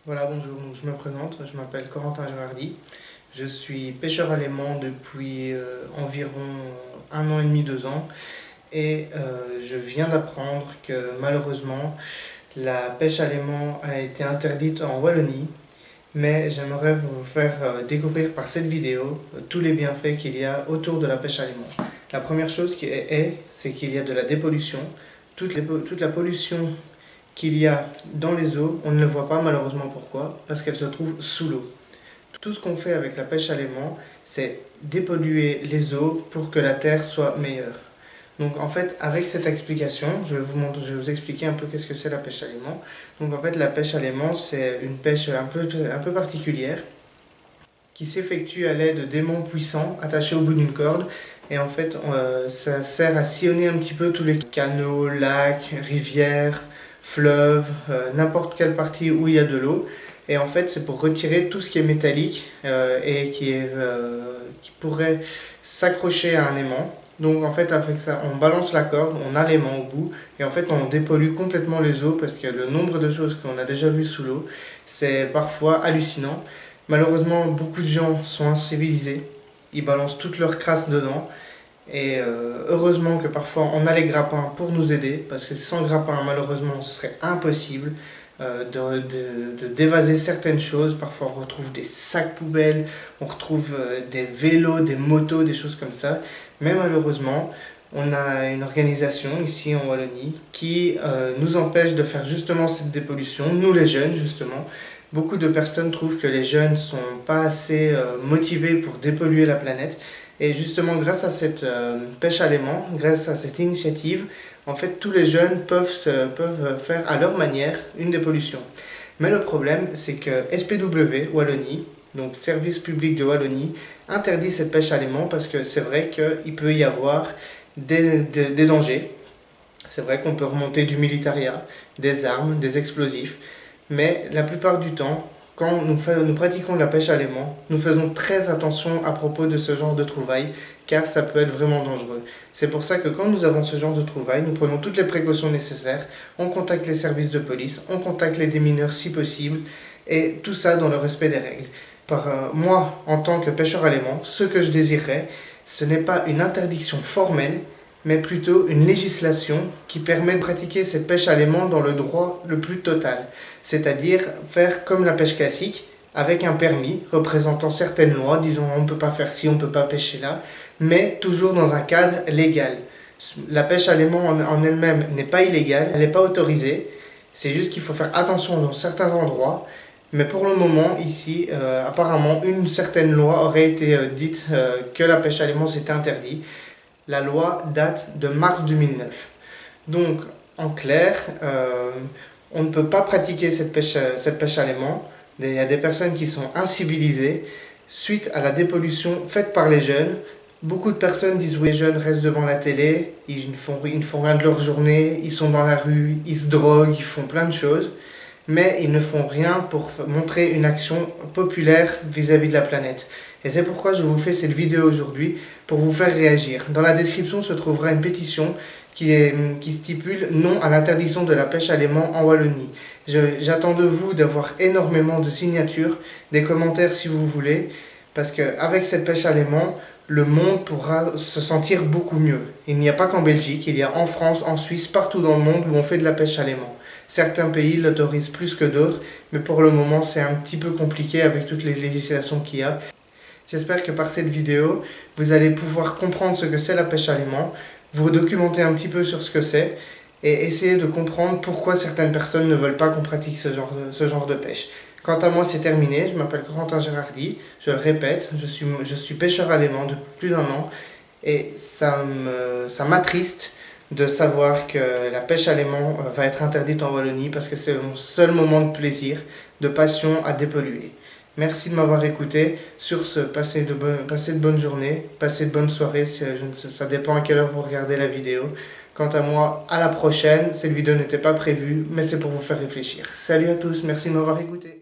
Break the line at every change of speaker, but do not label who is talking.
Voilà, bonjour, donc je me présente, je m'appelle Corentin Gérardi. Je suis pêcheur à l'aimant depuis environ 1 an et demi, 2 ans. Je viens d'apprendre que malheureusement, la pêche à l'aimant a été interdite en Wallonie. Mais j'aimerais vous faire découvrir par cette vidéo tous les bienfaits qu'il y a autour de la pêche à l'aimant. La première chose c'est qu'il y a de la dépollution. Toute la pollution qu'il y a dans les eaux, on ne le voit pas malheureusement. Pourquoi? Parce qu'elle se trouve sous l'eau. Tout ce qu'on fait avec la pêche à l'aimant, c'est dépolluer les eaux pour que la terre soit meilleure. Donc en fait, avec cette explication, je vais vous expliquer un peu qu'est-ce que c'est la pêche à l'aimant. Donc en fait, la pêche à l'aimant, c'est une pêche un peu particulière qui s'effectue à l'aide d'aimants puissants attachés au bout d'une corde. Et en fait, ça sert à sillonner un petit peu tous les canaux, lacs, rivières, fleuves, n'importe quelle partie où il y a de l'eau. Et en fait, c'est pour retirer tout ce qui est métallique et qui pourrait s'accrocher à un aimant. Donc en fait, avec ça, on balance la corde, on a l'aimant au bout, et en fait, on dépollue complètement les eaux parce que le nombre de choses qu'on a déjà vues sous l'eau, c'est parfois hallucinant. Malheureusement, beaucoup de gens sont incivilisés, ils balancent toute leur crasse dedans. Heureusement que parfois on a les grappins pour nous aider, parce que sans grappins, malheureusement, ce serait impossible de dévaser certaines choses. Parfois, on retrouve des sacs poubelles, on retrouve des vélos, des motos, des choses comme ça. Mais malheureusement, on a une organisation ici en Wallonie qui nous empêche de faire justement cette dépollution, nous les jeunes justement. Beaucoup de personnes trouvent que les jeunes ne sont pas assez motivés pour dépolluer la planète. Et justement, grâce à cette pêche à l'aimant, grâce à cette initiative, en fait, tous les jeunes peuvent faire à leur manière une dépollution. Mais le problème, c'est que SPW Wallonie, donc Service public de Wallonie, interdit cette pêche à l'aimant parce que c'est vrai qu'il peut y avoir des dangers. C'est vrai qu'on peut remonter du militaria, des armes, des explosifs. Mais la plupart du temps, quand nous pratiquons la pêche à l'aimant, nous faisons très attention à propos de ce genre de trouvailles, car ça peut être vraiment dangereux. C'est pour ça que quand nous avons ce genre de trouvailles, nous prenons toutes les précautions nécessaires, on contacte les services de police, on contacte les démineurs si possible, et tout ça dans le respect des règles. Moi, en tant que pêcheur à l'aimant, ce que je désirerais, ce n'est pas une interdiction formelle, mais plutôt une législation qui permet de pratiquer cette pêche à l'aimant dans le droit le plus total. C'est-à-dire faire comme la pêche classique, avec un permis représentant certaines lois, disant on ne peut pas faire ci, on ne peut pas pêcher là, mais toujours dans un cadre légal. La pêche à l'aimant en elle-même n'est pas illégale, elle n'est pas autorisée, c'est juste qu'il faut faire attention dans certains endroits. Mais pour le moment, ici, apparemment, une certaine loi aurait été dite que la pêche à l'aimant c'était interdit. La loi date de mars 2009. Donc, en clair, on ne peut pas pratiquer cette pêche à l'aimant. Il y a des personnes qui sont incivilisées suite à la dépollution faite par les jeunes. Beaucoup de personnes disent oui, les jeunes restent devant la télé, ils ne font rien de leur journée, ils sont dans la rue, ils se droguent, ils font plein de choses, mais ils ne font rien pour montrer une action populaire vis-à-vis de la planète. Et c'est pourquoi je vous fais cette vidéo aujourd'hui, pour vous faire réagir. Dans la description se trouvera une pétition qui stipule non à l'interdiction de la pêche à l'aimant en Wallonie. J'attends de vous d'avoir énormément de signatures, des commentaires si vous voulez, parce qu'avec cette pêche à l'aimant, le monde pourra se sentir beaucoup mieux. Il n'y a pas qu'en Belgique, il y a en France, en Suisse, partout dans le monde où on fait de la pêche à l'aimant. Certains pays l'autorisent plus que d'autres, mais pour le moment c'est un petit peu compliqué avec toutes les législations qu'il y a. J'espère que par cette vidéo, vous allez pouvoir comprendre ce que c'est la pêche à l'aimant, vous documenter un petit peu sur ce que c'est, et essayer de comprendre pourquoi certaines personnes ne veulent pas qu'on pratique ce genre de pêche. Quant à moi, c'est terminé. Je m'appelle Corentin Gérardi. Je le répète, je suis pêcheur à l'aimant depuis plus d'1 an. Et ça m'attriste de savoir que la pêche à l'aimant va être interdite en Wallonie parce que c'est mon seul moment de plaisir, de passion à dépolluer. Merci de m'avoir écouté. Sur ce, passez de bonnes journées, passez de bonnes soirées. Ça dépend à quelle heure vous regardez la vidéo. Quant à moi, à la prochaine. Cette vidéo n'était pas prévue, mais c'est pour vous faire réfléchir. Salut à tous, merci de m'avoir écouté.